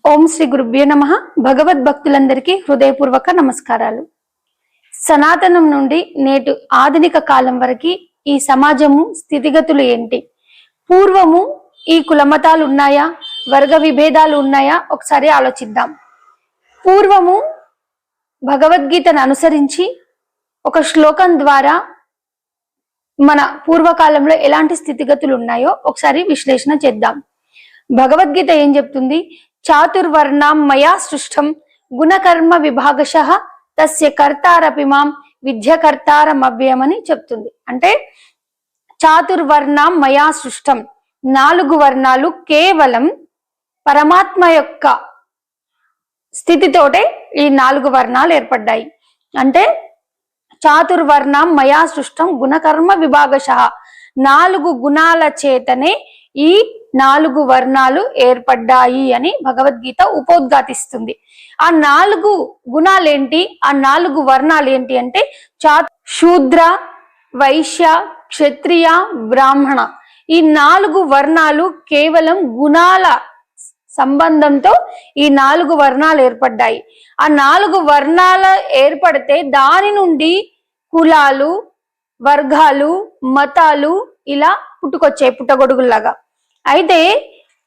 ఓం శ్రీ గురుభ్యో నమః. భగవద్భక్తులందరికీ హృదయపూర్వక నమస్కారాలు. సనాతనం నుండి నేటి ఆధునిక కాలం వరకు ఈ సమాజము స్థితిగతులు ఏంటి? పూర్వము ఈ కులమతాలు ఉన్నాయా, వర్గ విభేదాలు ఉన్నాయా? ఒకసారి ఆలోచిద్దాం. పూర్వము భగవద్గీతను అనుసరించి ఒక శ్లోకం ద్వారా మన పూర్వకాలంలో ఎలాంటి స్థితిగతులు ఉన్నాయో ఒకసారి విశ్లేషణ చేద్దాం. భగవద్గీత ఏం చెప్తుంది? చాతుర్వర్ణం మయా సృష్టం గుణకర్మ విభాగశః తస్య కర్తారపి మాం విద్యకర్తారమవ్యయమని చెప్తుంది. అంటే చాతుర్వర్ణం మయా సృష్టం, 4 వర్ణాలు కేవలం పరమాత్మ యొక్క స్థితితోటే ఈ 4 వర్ణాలు ఏర్పడ్డాయి. అంటే చాతుర్వర్ణం మయా సృష్టం గుణకర్మ విభాగశః, 4 గుణాల చేతనే ఈ 4 వర్ణాలు ఏర్పడ్డాయి అని భగవద్గీత ఉపోద్ఘాతిస్తుంది. ఆ 4 గుణాలేంటి, ఆ 4 వర్ణాలు ఏంటి అంటే శూద్ర, వైశ్య, క్షత్రియ, బ్రాహ్మణ. ఈ 4 వర్ణాలు కేవలం గుణాల సంబంధంతో ఈ 4 వర్ణాలు ఏర్పడ్డాయి. ఆ 4 వర్ణాలు ఏర్పడితే దాని నుండి కులాలు, వర్గాలు, మతాలు ఇలా పుట్టుకొచ్చాయి పుట్టగొడుగుల్లాగా. అయితే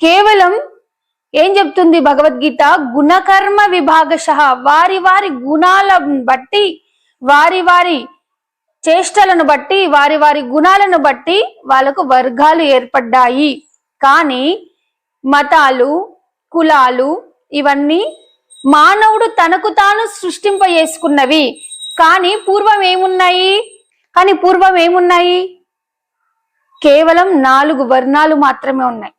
కేవలం ఏం చెప్తుంది భగవద్గీత? గుణకర్మ విభాగశః, వారి వారి గుణాలను బట్టి, వారి వారి చేష్టలను బట్టి, వారి వారి గుణాలను బట్టి వాళ్ళకు వర్గాలు ఏర్పడ్డాయి. కానీ మతాలు, కులాలు ఇవన్నీ మానవుడు తనకు తాను సృష్టింపజేసుకున్నవి. కానీ పూర్వం ఏమున్నాయి? కేవలం 4 వర్ణాలు మాత్రమే ఉన్నాయి.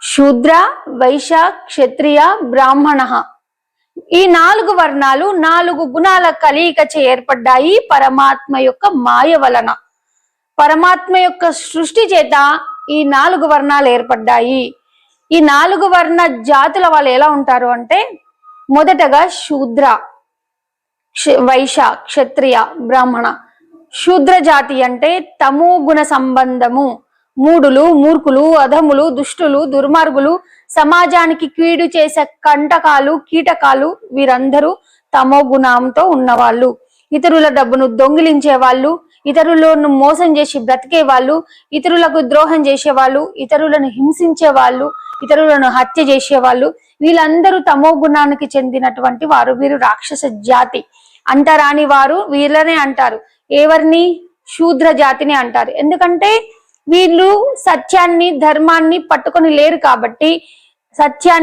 శూద్ర, వైశ్య, క్షత్రియ, బ్రాహ్మణ. ఈ 4 వర్ణాలు 4 గుణాల కలయికచే ఏర్పడ్డాయి పరమాత్మ యొక్క మాయ వలన. పరమాత్మ యొక్క సృష్టి చేత ఈ 4 వర్ణాలు ఏర్పడ్డాయి. ఈ 4 వర్ణ జాతుల వాళ్ళు ఎలా ఉంటారు అంటే, మొదటగా శూద్ర, వైశ్య, క్షత్రియ, బ్రాహ్మణ. శూద్ర జాతి అంటే తమో గుణ సంబంధము, మూఢులు, మూర్ఖులు, అధములు, దుష్టులు, దుర్మార్గులు, సమాజానికి కీడు చేసే కంటకాలు, కీటకాలు, వీరందరూ తమో గుణంతో ఉన్నవాళ్ళు. ఇతరుల డబ్బును దొంగిలించే వాళ్ళు, ఇతరులను మోసం చేసి బ్రతికే వాళ్ళు, ఇతరులకు ద్రోహం చేసేవాళ్ళు, ఇతరులను హింసించే వాళ్ళు, ఇతరులను హత్య చేసేవాళ్ళు, వీళ్ళందరూ తమో గుణానికి చెందినటువంటి వారు. వీరు రాక్షస జాతి. అంటరాని వారు వీళ్ళనే అంటారు. ఎవరిని? శూద్ర జాతిని అంటారు. ఎందుకంటే వీళ్ళు సత్యాన్ని, ధర్మాన్ని పట్టుకొని లేరు కాబట్టి, సత్యాన్ని